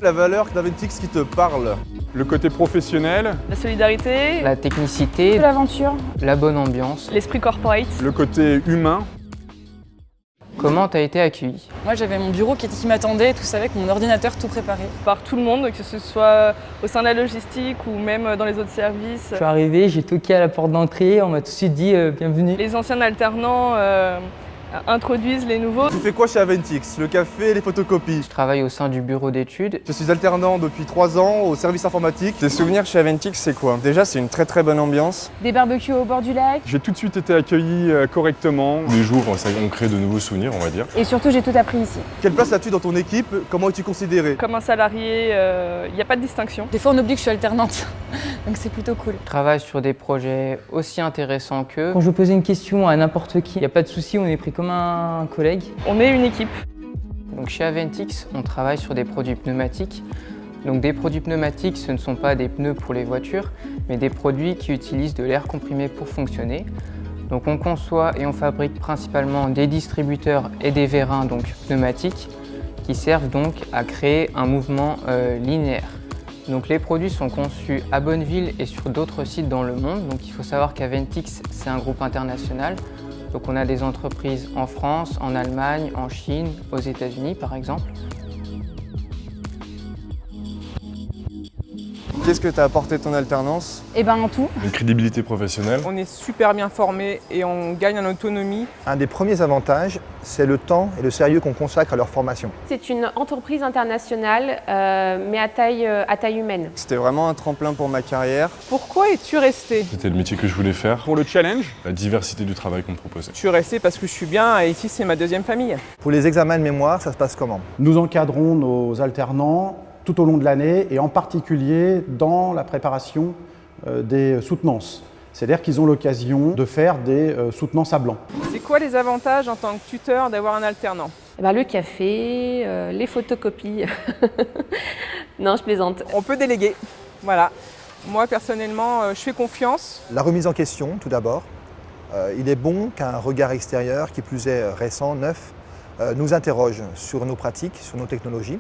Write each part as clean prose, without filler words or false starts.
La valeur d'Aventix qui te parle. Le côté professionnel, La solidarité, La technicité, L'aventure. la bonne ambiance. l'esprit corporate. le côté humain. Comment t'as été accueilli? Moi, j'avais mon bureau qui m'attendait et tout ça avec mon ordinateur tout préparé. Par tout le monde, que ce soit au sein de la logistique ou même dans les autres services. Je suis arrivé, j'ai toqué à la porte d'entrée, on m'a tout de suite dit bienvenue. Les anciens alternants introduisent les nouveaux. Tu fais quoi chez Aventix? Le café et les photocopies. Je travaille au sein du bureau d'études. Je suis alternant depuis 3 ans au service informatique. Tes souvenirs chez Aventix, c'est quoi? Déjà, c'est une très bonne ambiance. Des barbecues au bord du lac. J'ai tout de suite été accueilli correctement. Tous les jours, on crée de nouveaux souvenirs, on va dire. Et surtout, j'ai tout appris ici. Quelle place as-tu dans ton équipe? Comment es-tu considéré? Comme un salarié, il n'y a pas de distinction. Des fois, on oublie que je suis alternante, donc c'est plutôt cool. Je travaille sur des projets aussi intéressants qu'eux. Quand je veux poser une question à n'importe qui, il n'y a pas de souci, on est pris comme un collègue. On est une équipe. Donc chez Aventix, on travaille sur des produits pneumatiques. Donc des produits pneumatiques, ce ne sont pas des pneus pour les voitures, mais des produits qui utilisent de l'air comprimé pour fonctionner. Donc on conçoit et on fabrique principalement des distributeurs et des vérins donc pneumatiques qui servent donc à créer un mouvement linéaire. Donc les produits sont conçus à Bonneville et sur d'autres sites dans le monde. Donc il faut savoir qu'Aventix, c'est un groupe international. Donc on a des entreprises en France, en Allemagne, en Chine, aux États-Unis par exemple. Qu'est-ce que t'as apporté ton alternance? Et ben, en tout. Une crédibilité professionnelle. On est super bien formés et on gagne en autonomie. Un des premiers avantages, c'est le temps et le sérieux qu'on consacre à leur formation. C'est une entreprise internationale, mais à taille humaine. C'était vraiment un tremplin pour ma carrière. Pourquoi es-tu resté? C'était le métier que je voulais faire. Pour le challenge, La diversité du travail qu'on me proposait. Je suis resté parce que je suis bien et ici c'est ma deuxième famille. Pour les examens de mémoire, ça se passe comment? Nous encadrons nos alternants tout au long de l'année et en particulier dans la préparation des soutenances. C'est-à-dire qu'ils ont l'occasion de faire des soutenances à blanc. C'est quoi les avantages en tant que tuteur d'avoir un alternant? Le café, les photocopies. Non, je plaisante. On peut déléguer, voilà. Moi personnellement, je fais confiance. La remise en question, tout d'abord. Il est bon qu'un regard extérieur, qui plus est récent, neuf, nous interroge sur nos pratiques, sur nos technologies.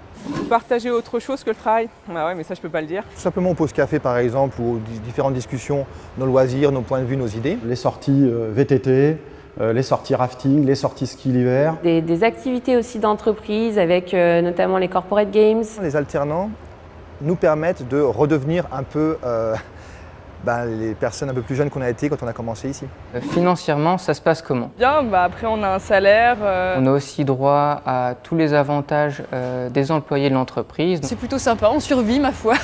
Partager autre chose que le travail. Ah ouais, mais ça je peux pas le dire. Tout simplement on pose café par exemple, ou différentes discussions, nos loisirs, nos points de vue, nos idées. Les sorties VTT, les sorties rafting, les sorties ski l'hiver. Des activités aussi d'entreprise avec notamment les corporate games. Les alternants nous permettent de redevenir un peu les personnes un peu plus jeunes qu'on a été quand on a commencé ici. Financièrement, ça se passe comment? Bien, après on a un salaire. On a aussi droit à tous les avantages des employés de l'entreprise. C'est plutôt sympa, on survit ma foi,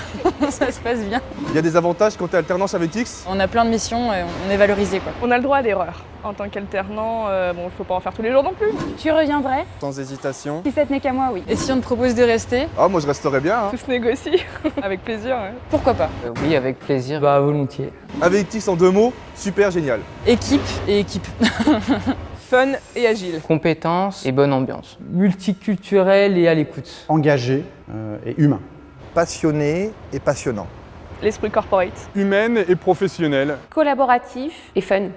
ça se passe bien. Il y a des avantages quand tu es alternant chez Aventix? On a plein de missions et on est valorisé quoi. On a le droit à l'erreur. En tant qu'alternant, il ne faut pas en faire tous les jours non plus. Tu reviendrais? Sans hésitation. Si ça tenait qu'à moi, oui. Et si on te propose de rester? Ah, moi je resterais bien. Tout se négocie, avec plaisir. Ouais. Pourquoi pas? Oui, avec plaisir. Bah volontiers. Aventix en 2 mots, super génial. Équipe et équipe. Fun et agile. Compétences et bonne ambiance. Multiculturel et à l'écoute. Engagé et humain. Passionné et passionnant. L'esprit corporate. humaine et professionnelle. Collaboratif et fun.